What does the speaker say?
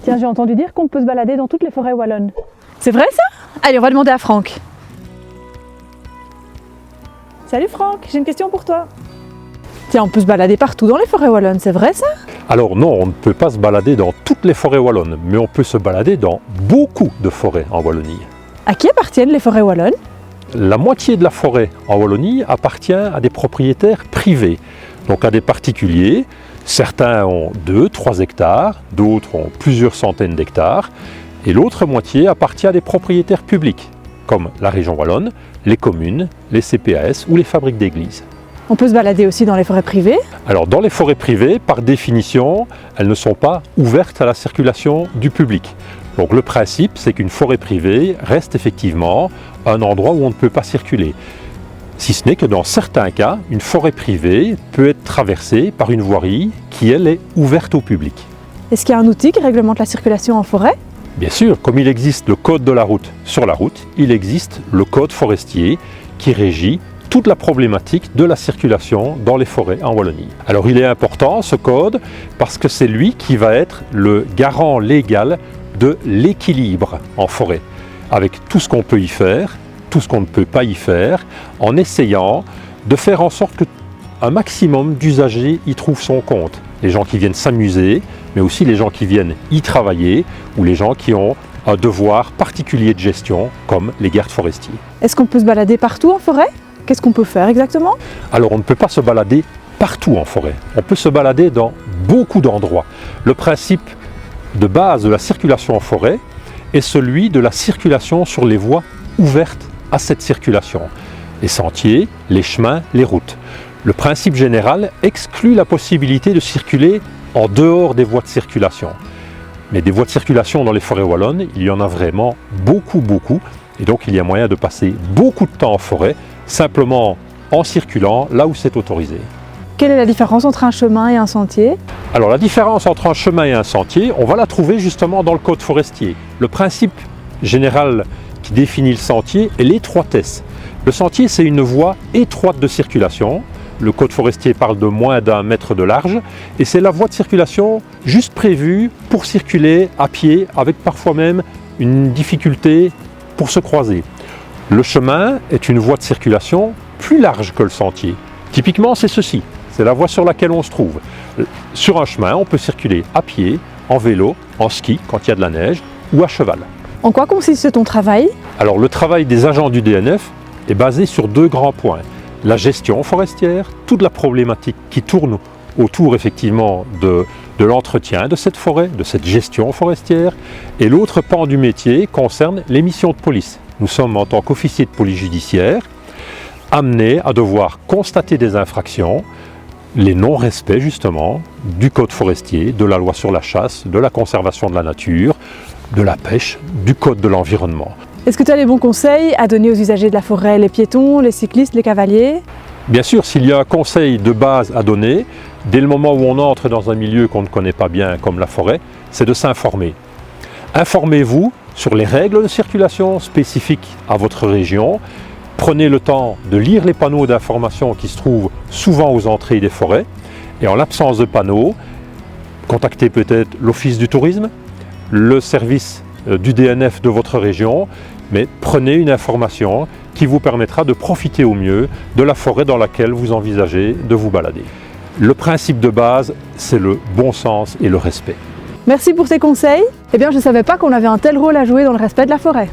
Tiens, j'ai entendu dire qu'on peut se balader dans toutes les forêts wallonnes. C'est vrai ça? Allez, on va demander à Franck. Salut Franck, j'ai une question pour toi. Tiens, on peut se balader partout dans les forêts wallonnes, c'est vrai ça? Alors non, on ne peut pas se balader dans toutes les forêts wallonnes, mais on peut se balader dans beaucoup de forêts en Wallonie. À qui appartiennent les forêts wallonnes? La moitié de la forêt en Wallonie appartient à des propriétaires privés, donc à des particuliers. Certains ont 2-3 hectares, d'autres ont plusieurs centaines d'hectares, et l'autre moitié appartient à des propriétaires publics, comme la région wallonne, les communes, les CPAS ou les fabriques d'églises. On peut se balader aussi dans les forêts privées? Alors dans les forêts privées, par définition, elles ne sont pas ouvertes à la circulation du public. Donc le principe, c'est qu'une forêt privée reste effectivement un endroit où on ne peut pas circuler. Si ce n'est que dans certains cas, une forêt privée peut être traversée par une voirie qui, elle, est ouverte au public. Est-ce qu'il y a un outil qui réglemente la circulation en forêt? Bien sûr, comme il existe le code de la route sur la route, il existe le code forestier qui régit toute la problématique de la circulation dans les forêts en Wallonie. Alors il est important ce code parce que c'est lui qui va être le garant légal de l'équilibre en forêt, avec tout ce qu'on peut y faire, tout ce qu'on ne peut pas y faire, en essayant de faire en sorte qu'un maximum d'usagers y trouvent son compte. Les gens qui viennent s'amuser, mais aussi les gens qui viennent y travailler, ou les gens qui ont un devoir particulier de gestion, comme les gardes forestiers. Est-ce qu'on peut se balader partout en forêt? Qu'est-ce qu'on peut faire exactement? Alors on ne peut pas se balader partout en forêt, on peut se balader dans beaucoup d'endroits. Le principe de base de la circulation en forêt est celui de la circulation sur les voies ouvertes à cette circulation. Les sentiers, les chemins, les routes. Le principe général exclut la possibilité de circuler en dehors des voies de circulation. Mais des voies de circulation dans les forêts wallonnes, il y en a vraiment beaucoup. Et donc il y a moyen de passer beaucoup de temps en forêt, simplement en circulant là où c'est autorisé. Quelle est la différence entre un chemin et un sentier? Alors la différence entre un chemin et un sentier, on va la trouver justement dans le code forestier. Le principe général qui définit le sentier est l'étroitesse. Le sentier, c'est une voie étroite de circulation. Le code forestier parle de moins d'1 mètre de large et c'est la voie de circulation juste prévue pour circuler à pied avec parfois même une difficulté pour se croiser. Le chemin est une voie de circulation plus large que le sentier. Typiquement, c'est ceci, c'est la voie sur laquelle on se trouve. Sur un chemin, on peut circuler à pied, en vélo, en ski quand il y a de la neige ou à cheval. En quoi consiste ton travail? Alors le travail des agents du DNF est basé sur 2 grands points. La gestion forestière, toute la problématique qui tourne autour effectivement de l'entretien de cette forêt, de cette gestion forestière. Et l'autre pan du métier concerne les missions de police. Nous sommes en tant qu'officiers de police judiciaire amenés à devoir constater des infractions, les non-respects justement du code forestier, de la loi sur la chasse, de la conservation de la nature, de la pêche, du code de l'environnement. Est-ce que tu as les bons conseils à donner aux usagers de la forêt, les piétons, les cyclistes, les cavaliers? Bien sûr, s'il y a un conseil de base à donner, dès le moment où on entre dans un milieu qu'on ne connaît pas bien comme la forêt, c'est de s'informer. Informez-vous sur les règles de circulation spécifiques à votre région. Prenez le temps de lire les panneaux d'information qui se trouvent souvent aux entrées des forêts. Et en l'absence de panneaux, contactez peut-être l'office du tourisme, le service du DNF de votre région, mais prenez une information qui vous permettra de profiter au mieux de la forêt dans laquelle vous envisagez de vous balader. Le principe de base, c'est le bon sens et le respect. Merci pour tes conseils. Eh bien, je ne savais pas qu'on avait un tel rôle à jouer dans le respect de la forêt.